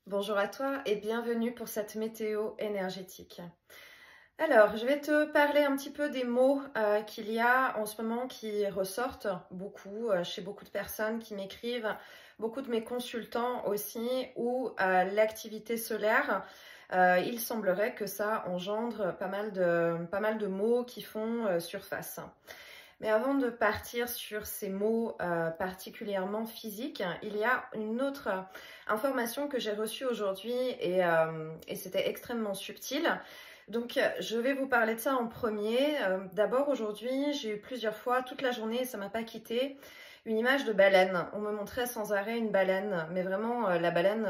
Bonjour à toi et bienvenue pour cette météo énergétique. Alors, je vais te parler un petit peu des mots qu'il y a en ce moment qui ressortent beaucoup chez beaucoup de personnes qui m'écrivent, beaucoup de mes consultants aussi, où l'activité solaire, il semblerait que ça engendre pas mal de mots qui font surface. Mais avant de partir sur ces mots particulièrement physiques, il y a une autre information que j'ai reçue aujourd'hui et c'était extrêmement subtil. Donc, je vais vous parler de ça en premier. D'abord, aujourd'hui, j'ai eu plusieurs fois, toute la journée, et ça m'a pas quitté, une image de baleine. On me montrait sans arrêt une baleine, mais vraiment la baleine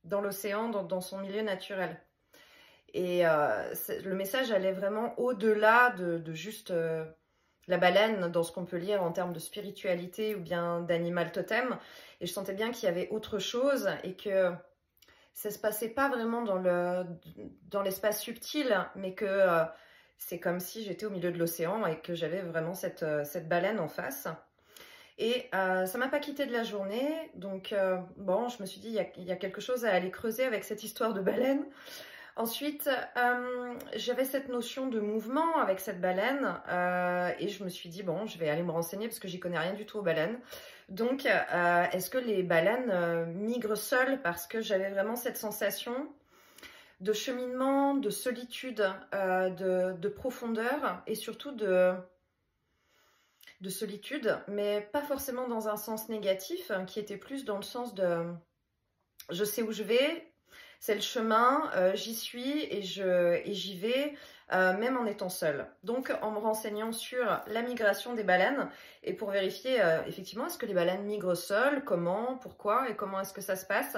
dans l'océan, dans son milieu naturel. Et le message allait vraiment au-delà de juste la baleine dans ce qu'on peut lire en termes de spiritualité ou bien d'animal totem. Et je sentais bien qu'il y avait autre chose et que ça se passait pas vraiment dans l'espace subtil, mais que c'est comme si j'étais au milieu de l'océan et que j'avais vraiment cette baleine en face. Et ça m'a pas quitté de la journée, donc bon, je me suis dit, il y a quelque chose à aller creuser avec cette histoire de baleine. Ensuite, j'avais cette notion de mouvement avec cette baleine et je me suis dit, bon, je vais aller me renseigner parce que j'y connais rien du tout aux baleines. Donc, est-ce que les baleines migrent seules? Parce que j'avais vraiment cette sensation de cheminement, de solitude, de profondeur et surtout de solitude, mais pas forcément dans un sens négatif, qui était plus dans le sens de je sais où je vais, c'est le chemin, j'y suis et j'y vais, même en étant seule. Donc, en me renseignant sur la migration des baleines et pour vérifier effectivement est-ce que les baleines migrent seules, comment, pourquoi et comment est-ce que ça se passe.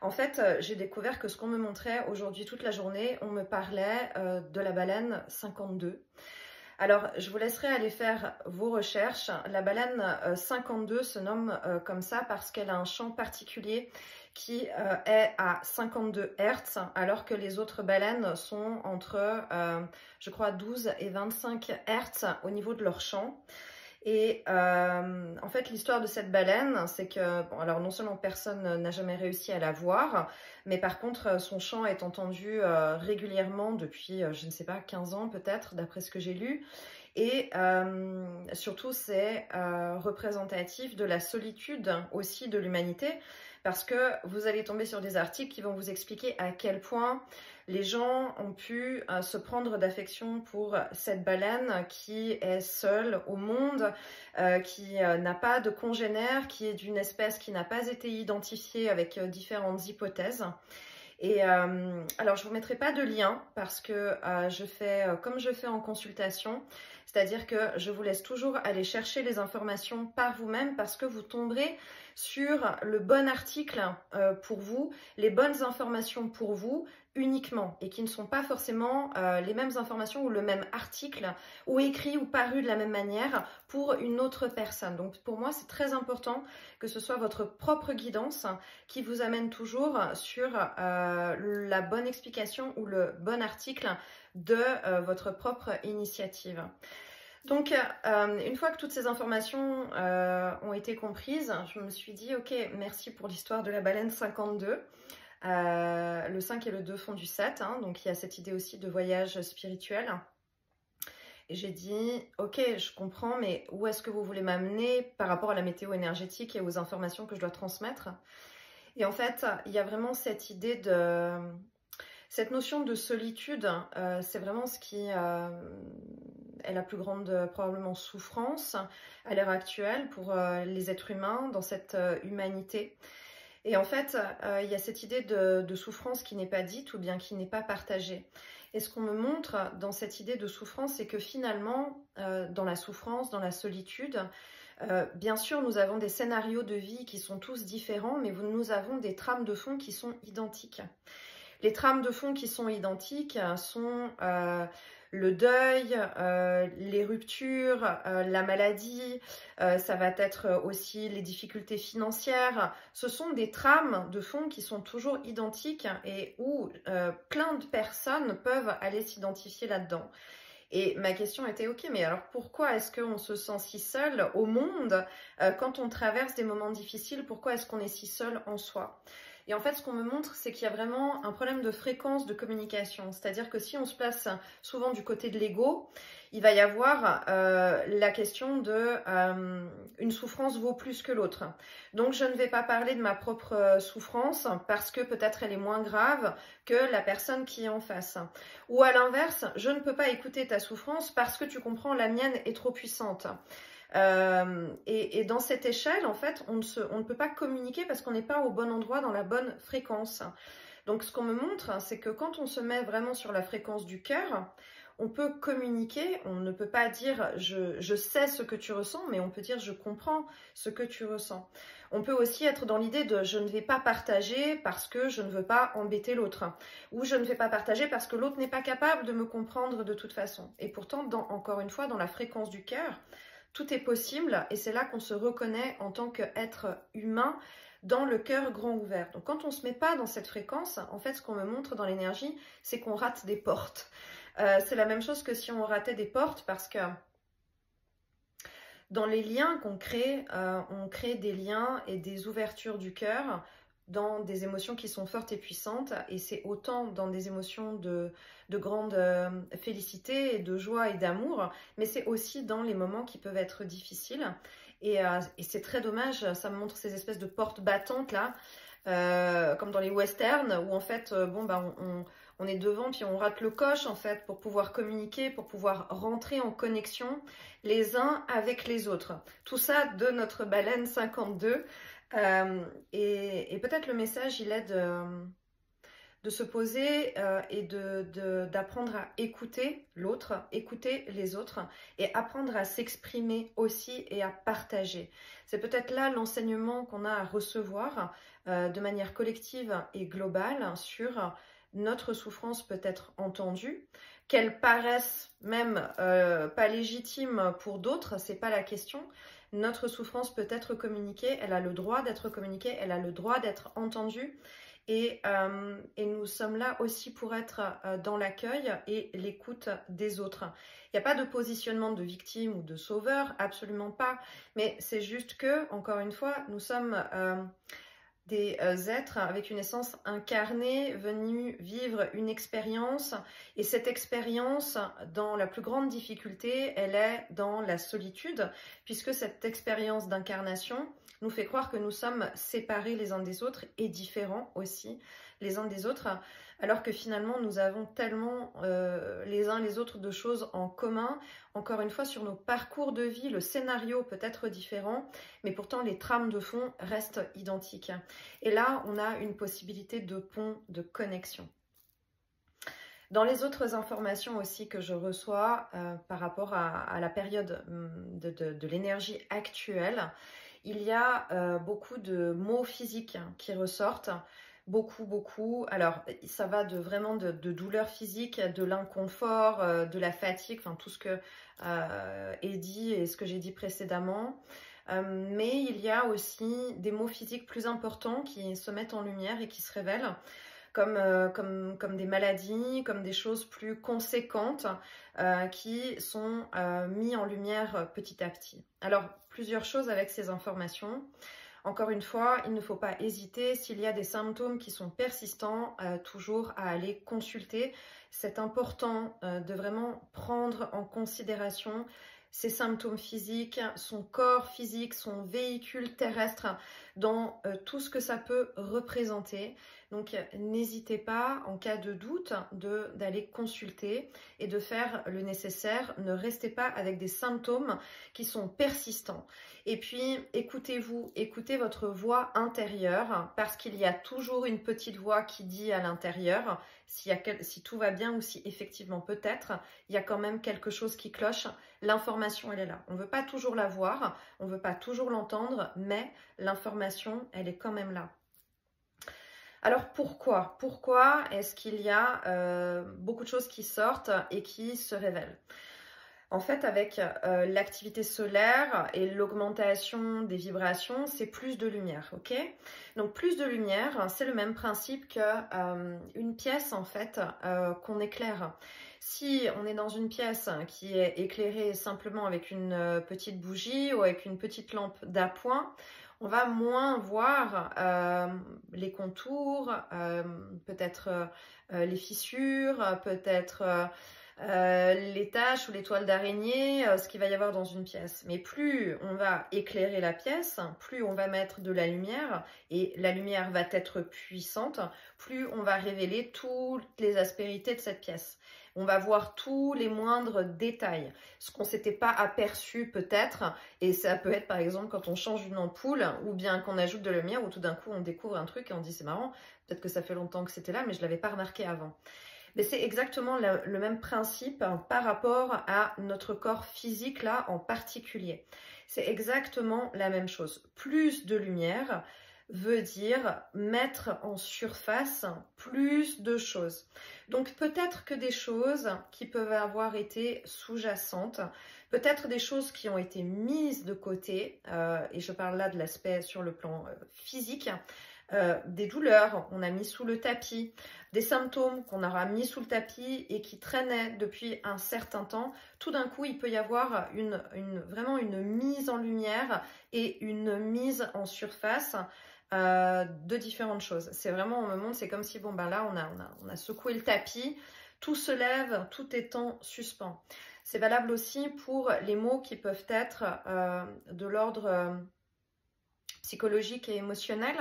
En fait, j'ai découvert que ce qu'on me montrait aujourd'hui toute la journée, on me parlait de la baleine 52. Alors, je vous laisserai aller faire vos recherches. La baleine 52 se nomme comme ça parce qu'elle a un chant particulier qui est à 52 Hz, alors que les autres baleines sont entre, je crois, 12 et 25 Hz au niveau de leur chant. Et en fait, l'histoire de cette baleine, c'est que, bon, alors non seulement personne n'a jamais réussi à la voir, mais par contre, son chant est entendu régulièrement depuis, je ne sais pas, 15 ans peut-être, d'après ce que j'ai lu. Et surtout, c'est représentatif de la solitude aussi de l'humanité, parce que vous allez tomber sur des articles qui vont vous expliquer à quel point les gens ont pu se prendre d'affection pour cette baleine qui est seule au monde, qui n'a pas de congénère, qui est d'une espèce qui n'a pas été identifiée avec différentes hypothèses. Et alors, je ne vous mettrai pas de lien parce que je fais comme je fais en consultation, c'est-à-dire que je vous laisse toujours aller chercher les informations par vous-même parce que vous tomberez sur le bon article pour vous, les bonnes informations pour vous uniquement et qui ne sont pas forcément les mêmes informations ou le même article ou écrit ou paru de la même manière pour une autre personne. Donc pour moi, c'est très important que ce soit votre propre guidance qui vous amène toujours sur la bonne explication ou le bon article de votre propre initiative. Donc, une fois que toutes ces informations ont été comprises, je me suis dit, ok, merci pour l'histoire de la baleine 52. Le 5 et le 2 font du 7, hein, donc il y a cette idée aussi de voyage spirituel. Et j'ai dit, ok, je comprends, mais où est-ce que vous voulez m'amener par rapport à la météo énergétique et aux informations que je dois transmettre? Et en fait, il y a vraiment cette idée de... Cette notion de solitude, c'est vraiment ce qui est la plus grande probablement souffrance à l'heure actuelle pour les êtres humains dans cette humanité. Et en fait, il y a cette idée de souffrance qui n'est pas dite ou bien qui n'est pas partagée. Et ce qu'on me montre dans cette idée de souffrance, c'est que finalement, dans la souffrance, dans la solitude, bien sûr, nous avons des scénarios de vie qui sont tous différents, mais nous avons des trames de fond qui sont identiques. Les trames de fond qui sont identiques sont le deuil, les ruptures, la maladie, ça va être aussi les difficultés financières. Ce sont des trames de fond qui sont toujours identiques et où plein de personnes peuvent aller s'identifier là-dedans. Et ma question était, ok, mais alors pourquoi est-ce qu'on se sent si seul au monde quand on traverse des moments difficiles? Pourquoi est-ce qu'on est si seul en soi? Et en fait, ce qu'on me montre, c'est qu'il y a vraiment un problème de fréquence de communication. C'est-à-dire que si on se place souvent du côté de l'ego, il va y avoir la question de une souffrance vaut plus que l'autre. Donc, je ne vais pas parler de ma propre souffrance parce que peut-être elle est moins grave que la personne qui est en face. Ou à l'inverse, je ne peux pas écouter ta souffrance parce que tu comprends, la mienne est trop puissante. Et dans cette échelle, en fait, on ne peut pas communiquer parce qu'on n'est pas au bon endroit, dans la bonne fréquence. Donc, ce qu'on me montre, c'est que quand on se met vraiment sur la fréquence du cœur, on peut communiquer. On ne peut pas dire je sais ce que tu ressens, mais on peut dire je comprends ce que tu ressens. On peut aussi être dans l'idée de je ne vais pas partager parce que je ne veux pas embêter l'autre, ou je ne vais pas partager parce que l'autre n'est pas capable de me comprendre de toute façon. Et pourtant, encore une fois, dans la fréquence du cœur, tout est possible, et c'est là qu'on se reconnaît en tant qu'être humain dans le cœur grand ouvert. Donc quand on ne se met pas dans cette fréquence, en fait ce qu'on me montre dans l'énergie, c'est qu'on rate des portes. C'est la même chose que si on ratait des portes, parce que dans les liens qu'on crée, on crée des liens et des ouvertures du cœur dans des émotions qui sont fortes et puissantes, et c'est autant dans des émotions de grande félicité et de joie et d'amour, mais c'est aussi dans les moments qui peuvent être difficiles, et c'est très dommage. Ça me montre ces espèces de portes battantes là, comme dans les westerns, où en fait, on est devant, puis on rate le coche en fait pour pouvoir communiquer, pour pouvoir rentrer en connexion les uns avec les autres. Tout ça de notre baleine 52. Et peut-être le message, il est de se poser et d'apprendre à écouter l'autre, écouter les autres, et apprendre à s'exprimer aussi et à partager. C'est peut-être là l'enseignement qu'on a à recevoir de manière collective et globale sur notre souffrance peut être entendue, qu'elle paraisse même pas légitime pour d'autres, c'est pas la question. Notre souffrance peut être communiquée, elle a le droit d'être communiquée, elle a le droit d'être entendue, et nous sommes là aussi pour être dans l'accueil et l'écoute des autres. Il n'y a pas de positionnement de victime ou de sauveur, absolument pas, mais c'est juste que, encore une fois, nous sommes des êtres avec une essence incarnée, venus vivre une expérience, et cette expérience, dans la plus grande difficulté, elle est dans la solitude, puisque cette expérience d'incarnation nous fait croire que nous sommes séparés les uns des autres et différents aussi les uns des autres, alors que finalement nous avons tellement les uns les autres de choses en commun. Encore une fois, sur nos parcours de vie, le scénario peut être différent, mais pourtant les trames de fond restent identiques. Et là, on a une possibilité de pont, de connexion. Dans les autres informations aussi que je reçois par rapport à la période de l'énergie actuelle, il y a beaucoup de mots physiques qui ressortent. Beaucoup. Alors, ça va vraiment de douleurs physiques, de l'inconfort, de la fatigue, enfin tout ce que est dit et ce que j'ai dit précédemment. Mais il y a aussi des mots physiques plus importants qui se mettent en lumière et qui se révèlent, comme des maladies, comme des choses plus conséquentes qui sont mis en lumière petit à petit. Alors, plusieurs choses avec ces informations. Encore une fois, il ne faut pas hésiter, s'il y a des symptômes qui sont persistants, toujours à aller consulter. C'est important de vraiment prendre en considération ses symptômes physiques, son corps physique, son véhicule terrestre, dans tout ce que ça peut représenter. Donc n'hésitez pas, en cas de doute, d'aller consulter et de faire le nécessaire. Ne restez pas avec des symptômes qui sont persistants. Et puis écoutez-vous, écoutez votre voix intérieure, parce qu'il y a toujours une petite voix qui dit à l'intérieur si tout va bien, ou si effectivement peut-être il y a quand même quelque chose qui cloche. L'information, elle est là. On ne veut pas toujours la voir, on ne veut pas toujours l'entendre, mais l'information, elle est quand même là. Alors pourquoi est-ce qu'il y a beaucoup de choses qui sortent et qui se révèlent? En fait, avec l'activité solaire et l'augmentation des vibrations, c'est plus de lumière, ok? Donc plus de lumière, c'est le même principe qu'une pièce en fait qu'on éclaire. Si on est dans une pièce qui est éclairée simplement avec une petite bougie ou avec une petite lampe d'appoint, on va moins voir les contours, peut-être les fissures, peut-être les taches ou les toiles d'araignée, ce qu'il va y avoir dans une pièce. Mais plus on va éclairer la pièce, plus on va mettre de la lumière, et la lumière va être puissante, plus on va révéler toutes les aspérités de cette pièce. On va voir tous les moindres détails, ce qu'on ne s'était pas aperçu peut-être, et ça peut être par exemple quand on change une ampoule, ou bien qu'on ajoute de la lumière, où tout d'un coup on découvre un truc et on dit c'est marrant, peut-être que ça fait longtemps que c'était là, mais je ne l'avais pas remarqué avant. Mais c'est exactement le même principe par rapport à notre corps physique là en particulier. C'est exactement la même chose. Plus de lumière veut dire mettre en surface plus de choses. Donc peut-être que des choses qui peuvent avoir été sous-jacentes, peut-être des choses qui ont été mises de côté, et je parle là de l'aspect sur le plan physique, des douleurs, on a mis sous le tapis, des symptômes qu'on aura mis sous le tapis et qui traînaient depuis un certain temps. Tout d'un coup, il peut y avoir vraiment une mise en lumière et une mise en surface de différentes choses. C'est vraiment, on me montre, c'est comme si, bon, ben là, on a secoué le tapis, tout se lève, tout est en suspens. C'est valable aussi pour les mots qui peuvent être de l'ordre psychologique et émotionnel,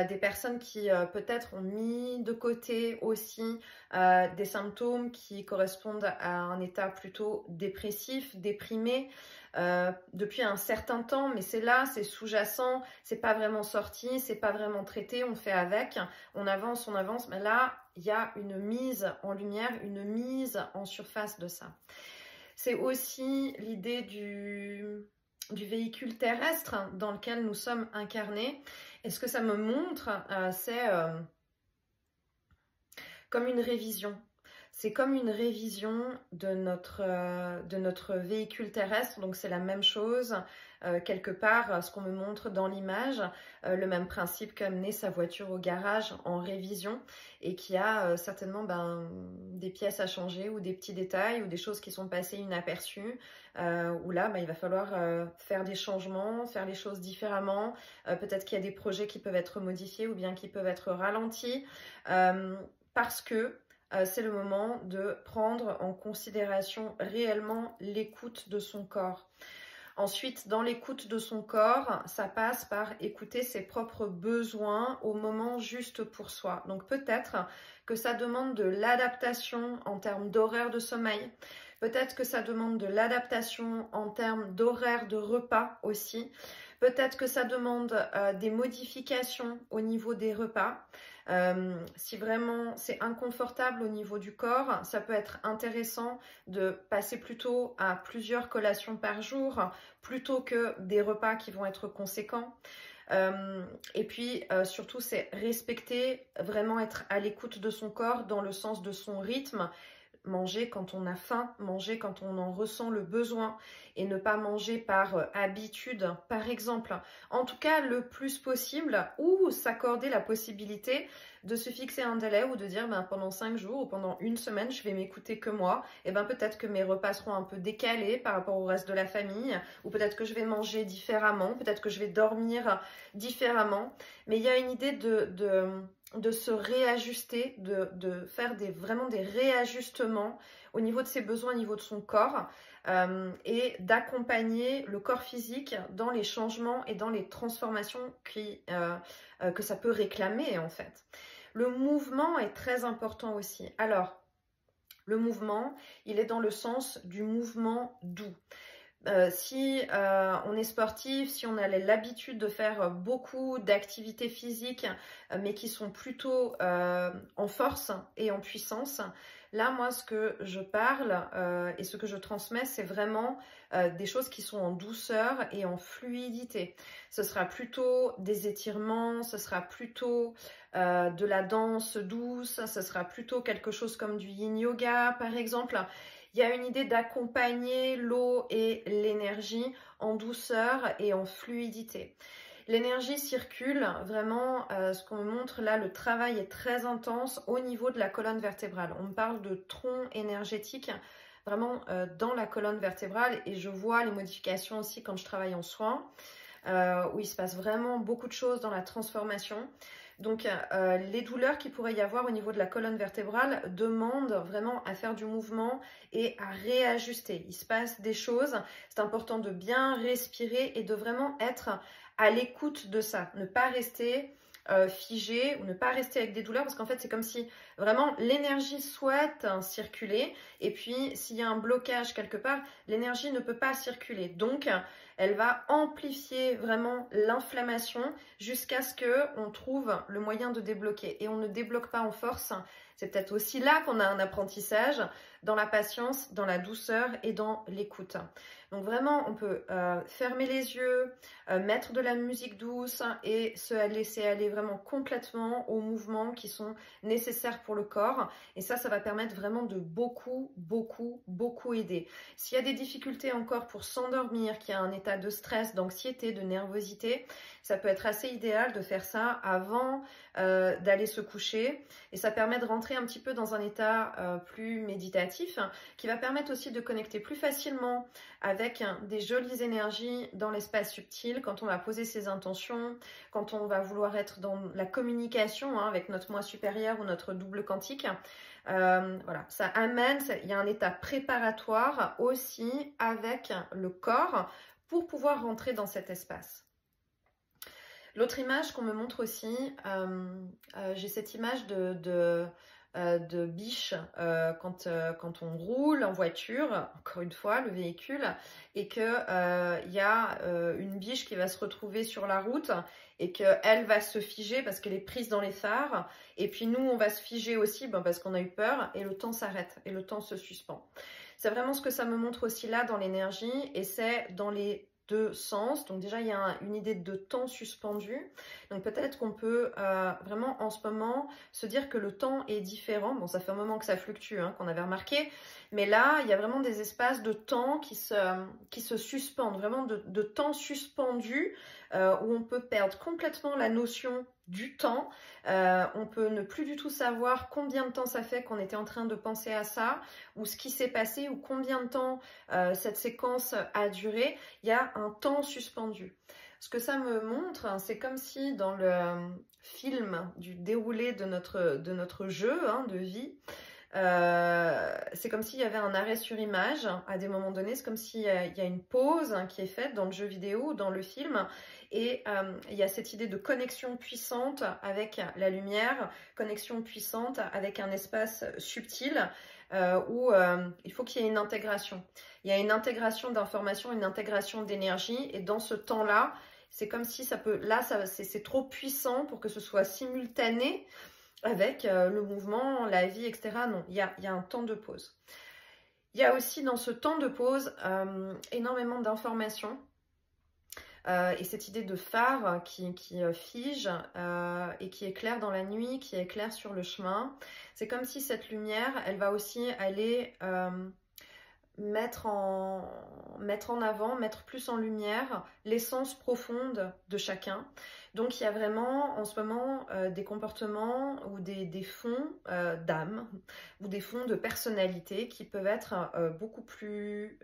des personnes qui peut-être ont mis de côté aussi des symptômes qui correspondent à un état plutôt dépressif, déprimé, depuis un certain temps, mais c'est là, c'est sous-jacent, c'est pas vraiment sorti, c'est pas vraiment traité, on fait avec, on avance, mais là, il y a une mise en lumière, une mise en surface de ça. C'est aussi l'idée du véhicule terrestre dans lequel nous sommes incarnés. Et ce que ça me montre, c'est comme une révision. C'est comme une révision de notre véhicule terrestre, donc c'est la même chose, quelque part, ce qu'on me montre dans l'image, le même principe qu'amener sa voiture au garage en révision et qui a certainement des pièces à changer ou des petits détails ou des choses qui sont passées inaperçues, où là, il va falloir faire des changements, faire les choses différemment, peut-être qu'il y a des projets qui peuvent être modifiés ou bien qui peuvent être ralentis, parce que c'est le moment de prendre en considération réellement l'écoute de son corps. Ensuite, dans l'écoute de son corps, ça passe par écouter ses propres besoins au moment juste pour soi. Donc peut-être que ça demande de l'adaptation en termes d'horaire de sommeil. Peut-être que ça demande de l'adaptation en termes d'horaire de repas aussi. Peut-être que ça demande des modifications au niveau des repas. Si vraiment c'est inconfortable au niveau du corps, ça peut être intéressant de passer plutôt à plusieurs collations par jour plutôt que des repas qui vont être conséquents. Et puis surtout, c'est respecter, vraiment être à l'écoute de son corps dans le sens de son rythme. Manger quand on a faim, manger quand on en ressent le besoin et ne pas manger par habitude, par exemple. En tout cas, le plus possible, ou s'accorder la possibilité de se fixer un délai ou de dire pendant 5 jours ou pendant une semaine, je vais m'écouter que moi. Et peut-être que mes repas seront un peu décalés par rapport au reste de la famille, ou peut-être que je vais manger différemment, peut-être que je vais dormir différemment. Mais il y a une idée de se réajuster, de faire vraiment des réajustements au niveau de ses besoins, au niveau de son corps, et d'accompagner le corps physique dans les changements et dans les transformations que ça peut réclamer en fait. Le mouvement est très important aussi. Alors, le mouvement, il est dans le sens du mouvement doux. Si on est sportif, si on a l'habitude de faire beaucoup d'activités physiques, mais qui sont plutôt en force et en puissance, là, moi, ce que je parle et ce que je transmets, c'est vraiment des choses qui sont en douceur et en fluidité. Ce sera plutôt des étirements, ce sera plutôt de la danse douce, ce sera plutôt quelque chose comme du yin yoga, par exemple. Il y a une idée d'accompagner l'eau et l'énergie en douceur et en fluidité. L'énergie circule, vraiment, ce qu'on me montre là, le travail est très intense au niveau de la colonne vertébrale. On me parle de tronc énergétique, vraiment dans la colonne vertébrale, et je vois les modifications aussi quand je travaille en soins. où il se passe vraiment beaucoup de choses dans la transformation. Donc les douleurs qu'il pourrait y avoir au niveau de la colonne vertébrale demandent vraiment à faire du mouvement et à réajuster. Il se passe des choses, c'est important de bien respirer et de vraiment être à l'écoute de ça, ne pas rester figé ou ne pas rester avec des douleurs, parce qu'en fait c'est comme si vraiment l'énergie souhaite circuler, et puis s'il y a un blocage quelque part, l'énergie ne peut pas circuler, donc elle va amplifier vraiment l'inflammation jusqu'à ce qu'on trouve le moyen de débloquer, et on ne débloque pas en force. C'est peut-être aussi là qu'on a un apprentissage, dans la patience, dans la douceur et dans l'écoute. Donc vraiment, on peut fermer les yeux, mettre de la musique douce et se laisser aller vraiment complètement aux mouvements qui sont nécessaires pour le corps. Et ça va permettre vraiment de beaucoup aider. S'il y a des difficultés encore pour s'endormir, qu'il y a un état de stress, d'anxiété, de nervosité, ça peut être assez idéal de faire ça avant d'aller se coucher. Et ça permet de rentrer un petit peu dans un état plus méditatif, qui va permettre aussi de connecter plus facilement avec des jolies énergies dans l'espace subtil, quand on va poser ses intentions, quand on va vouloir être dans la communication avec notre moi supérieur ou notre double quantique. Voilà, ça amène, il y a un état préparatoire aussi avec le corps pour pouvoir rentrer dans cet espace. L'autre image qu'on me montre aussi, j'ai cette image de biche quand on roule en voiture, encore une fois le véhicule, et que y a une biche qui va se retrouver sur la route et qu'elle va se figer parce qu'elle est prise dans les phares, et puis nous on va se figer aussi parce qu'on a eu peur, et le temps s'arrête et le temps se suspend. C'est vraiment ce que ça me montre aussi là dans l'énergie, et c'est dans les deux sens. Donc déjà il y a une idée de temps suspendu, donc peut-être qu'on peut vraiment en ce moment se dire que le temps est différent. Bon, ça fait un moment que ça fluctue, qu'on avait remarqué, mais là il y a vraiment des espaces de temps qui se suspendent, vraiment de temps suspendu, où on peut perdre complètement la notion du temps. On peut ne plus du tout savoir combien de temps ça fait qu'on était en train de penser à ça, ou ce qui s'est passé, ou combien de temps cette séquence a duré. Il y a un temps suspendu. Ce que ça me montre, c'est comme si dans le film du déroulé de notre jeu de vie, c'est comme s'il y avait un arrêt sur image à des moments donnés. C'est comme s'il y a une pause qui est faite dans le jeu vidéo ou dans le film, et il y a cette idée de connexion puissante avec la lumière, connexion puissante avec un espace subtil, où il faut qu'il y ait une intégration. Il y a une intégration d'informations, une intégration d'énergie, et dans ce temps-là, c'est comme si c'est trop puissant pour que ce soit simultané avec le mouvement, la vie, etc. Non, il y a un temps de pause. Il y a aussi dans ce temps de pause énormément d'informations, et cette idée de phare qui fige et qui éclaire dans la nuit, qui éclaire sur le chemin. C'est comme si cette lumière, elle va aussi aller mettre en avant, mettre plus en lumière l'essence profonde de chacun. Donc il y a vraiment en ce moment des comportements ou des fonds d'âme ou des fonds de personnalité qui peuvent être beaucoup plus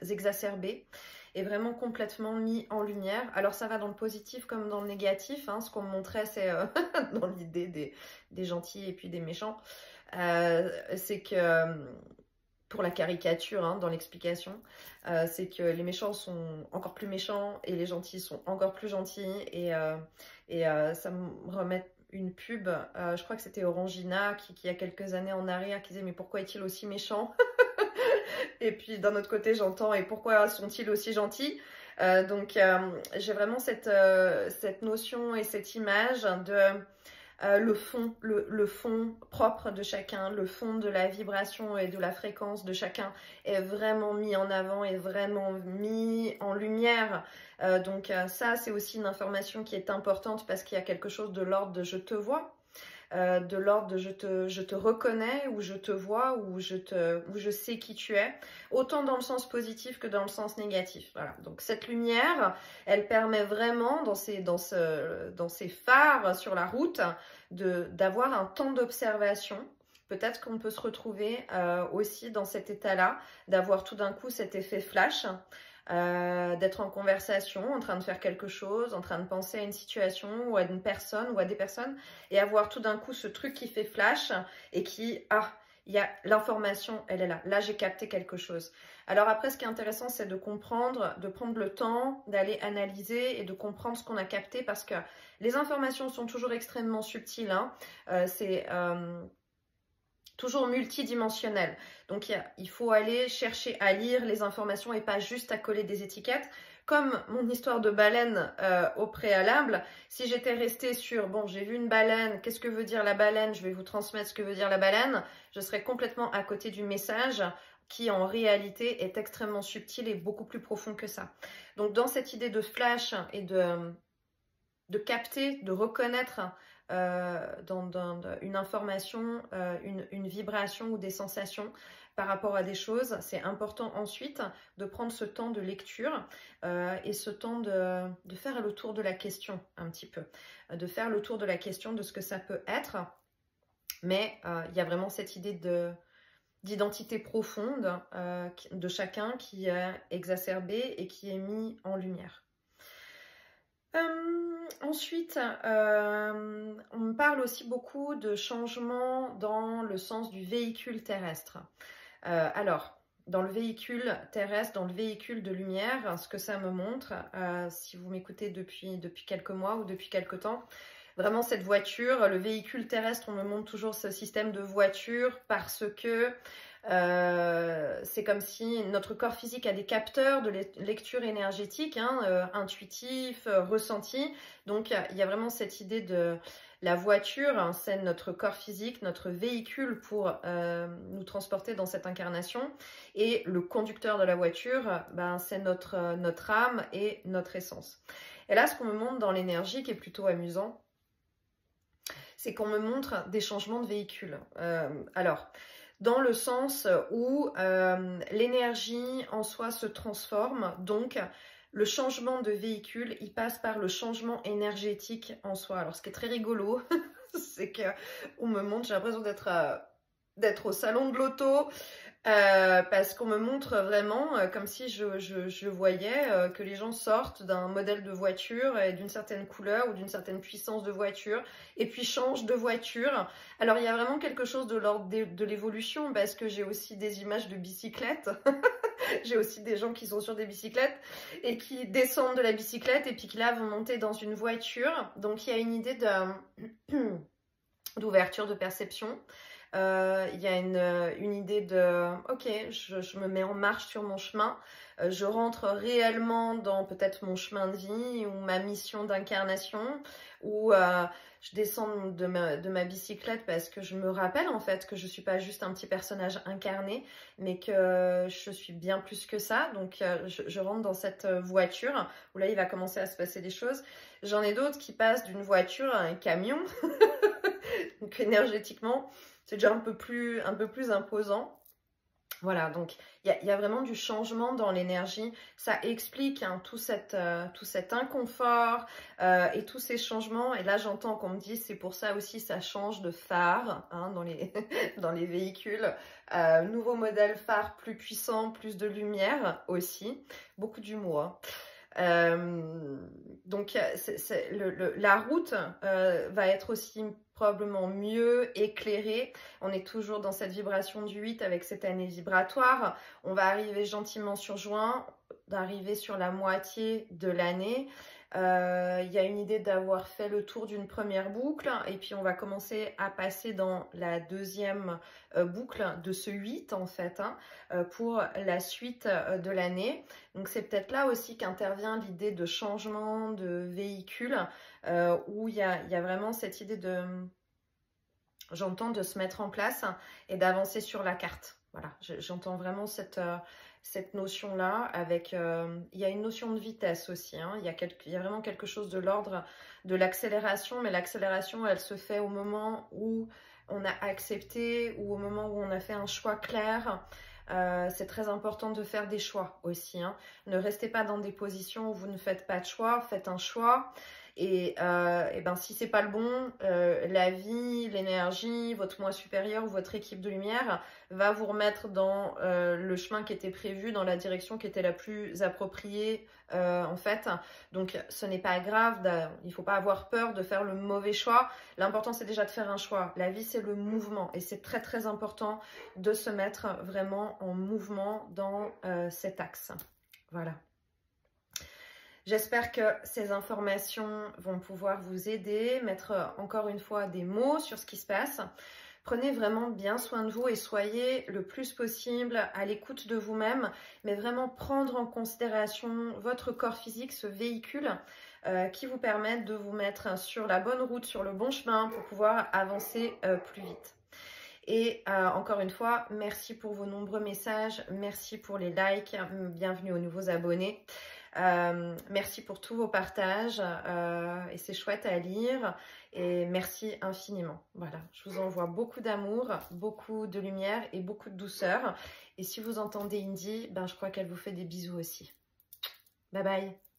exacerbés et vraiment complètement mis en lumière. Alors ça va dans le positif comme dans le négatif, ce qu'on me montrait, c'est dans l'idée des gentils et puis des méchants, c'est que pour la caricature dans l'explication, c'est que les méchants sont encore plus méchants et les gentils sont encore plus gentils, et ça me remet une pub, je crois que c'était Orangina qui il y a quelques années en arrière qui disait mais pourquoi est-il aussi méchant? Et puis d'un autre côté j'entends et pourquoi sont-ils aussi gentils? Donc j'ai vraiment cette notion et cette image de le fond propre de chacun, le fond de la vibration et de la fréquence de chacun est vraiment mis en avant, est vraiment mis en lumière. Donc ça, c'est aussi une information qui est importante parce qu'il y a quelque chose de l'ordre de je te vois, de l'ordre de je te reconnais, ou je te vois, ou je sais qui tu es, autant dans le sens positif que dans le sens négatif. Voilà. Donc cette lumière, elle permet vraiment dans ces phares sur la route d'avoir un temps d'observation. Peut-être qu'on peut se retrouver aussi dans cet état-là, d'avoir tout d'un coup cet effet flash. d'être en conversation, en train de faire quelque chose, en train de penser à une situation ou à une personne ou à des personnes et avoir tout d'un coup ce truc qui fait flash et qui, il y a l'information, elle est là. Là, j'ai capté quelque chose. Alors après, ce qui est intéressant, c'est de comprendre, de prendre le temps, d'aller analyser et de comprendre ce qu'on a capté parce que les informations sont toujours extrêmement subtiles. Hein. C'est toujours multidimensionnel. Donc, il faut aller chercher à lire les informations et pas juste à coller des étiquettes. Comme mon histoire de baleine au préalable, si j'étais restée sur, bon, j'ai vu une baleine, qu'est-ce que veut dire la baleine, je vais vous transmettre ce que veut dire la baleine, je serais complètement à côté du message qui en réalité est extrêmement subtil et beaucoup plus profond que ça. Donc dans cette idée de flash et de capter, de reconnaître dans une information, une vibration ou des sensations par rapport à des choses, c'est important ensuite de prendre ce temps de lecture et ce temps de faire le tour de la question un petit peu, de faire le tour de la question de ce que ça peut être, mais il y a vraiment cette idée d'identité profonde de chacun qui est exacerbée et qui est mis en lumière. Ensuite, on me parle aussi beaucoup de changements dans le sens du véhicule terrestre. Alors, dans le véhicule terrestre, dans le véhicule de lumière, ce que ça me montre, si vous m'écoutez depuis quelques mois ou depuis quelques temps, vraiment cette voiture, le véhicule terrestre, on me montre toujours ce système de voiture parce que c'est comme si notre corps physique a des capteurs de lecture énergétique, hein, intuitifs, ressentis. Donc il y a vraiment cette idée de la voiture, hein, c'est notre corps physique, notre véhicule pour nous transporter dans cette incarnation. Et le conducteur de la voiture, ben, c'est notre âme et notre essence. Et là, ce qu'on me montre dans l'énergie, qui est plutôt amusant, c'est qu'on me montre des changements de véhicule. Alors, dans le sens où l'énergie en soi se transforme, donc le changement de véhicule, il passe par le changement énergétique en soi. Alors, ce qui est très rigolo, c'est qu'on me montre, j'ai l'impression d'être au salon de l'auto, parce qu'on me montre vraiment comme si je voyais que les gens sortent d'un modèle de voiture et d'une certaine couleur ou d'une certaine puissance de voiture et puis changent de voiture. Alors il y a vraiment quelque chose de l'ordre de l'évolution parce que j'ai aussi des images de bicyclettes. J'ai aussi des gens qui sont sur des bicyclettes et qui descendent de la bicyclette et puis qui là vont monter dans une voiture. Donc il y a une idée d'ouverture de perception. Il y a une idée de ok, je me mets en marche sur mon chemin, je rentre réellement dans peut-être mon chemin de vie ou ma mission d'incarnation, ou je descends de ma bicyclette parce que je me rappelle en fait que je suis pas juste un petit personnage incarné, mais que je suis bien plus que ça. Donc je rentre dans cette voiture où là il va commencer à se passer des choses. J'en ai d'autres qui passent d'une voiture à un camion, donc énergétiquement c'est déjà un peu plus imposant. Voilà, donc il y a vraiment du changement dans l'énergie. Ça explique hein, tout cet inconfort et tous ces changements. Et là, j'entends qu'on me dit c'est pour ça aussi ça change de phare hein, dans les véhicules. Nouveau modèle phare plus puissant, plus de lumière aussi. Beaucoup d'humour. Donc la route va être aussi probablement mieux éclairée. On est toujours dans cette vibration du 8 avec cette année vibratoire. On va arriver gentiment sur juin, d'arriver sur la moitié de l'année. Il y a une idée d'avoir fait le tour d'une première boucle et puis on va commencer à passer dans la deuxième boucle de ce 8 en fait hein, pour la suite de l'année. Donc c'est peut-être là aussi qu'intervient l'idée de changement de véhicule où il y a vraiment cette idée j'entends de se mettre en place et d'avancer sur la carte. Voilà, j'entends vraiment cette notion-là avec... il y a une notion de vitesse aussi. Hein. Il y a vraiment quelque chose de l'ordre de l'accélération, mais l'accélération, elle se fait au moment où on a accepté ou au moment où on a fait un choix clair. C'est très important de faire des choix aussi. Hein. Ne restez pas dans des positions où vous ne faites pas de choix, faites un choix. Et ben, si c'est pas le bon, la vie, l'énergie, votre moi supérieur ou votre équipe de lumière va vous remettre dans le chemin qui était prévu, dans la direction qui était la plus appropriée en fait. Donc ce n'est pas grave, il ne faut pas avoir peur de faire le mauvais choix. L'important c'est déjà de faire un choix. La vie c'est le mouvement et c'est très très important de se mettre vraiment en mouvement dans cet axe. Voilà. J'espère que ces informations vont pouvoir vous aider, mettre encore une fois des mots sur ce qui se passe. Prenez vraiment bien soin de vous et soyez le plus possible à l'écoute de vous-même, mais vraiment prendre en considération votre corps physique, ce véhicule qui vous permet de vous mettre sur la bonne route, sur le bon chemin pour pouvoir avancer plus vite. Et encore une fois, merci pour vos nombreux messages, merci pour les likes, bienvenue aux nouveaux abonnés. Merci pour tous vos partages et c'est chouette à lire et merci infiniment. Voilà, je vous envoie beaucoup d'amour, beaucoup de lumière et beaucoup de douceur. Et si vous entendez Indy, ben, je crois qu'elle vous fait des bisous aussi. Bye bye.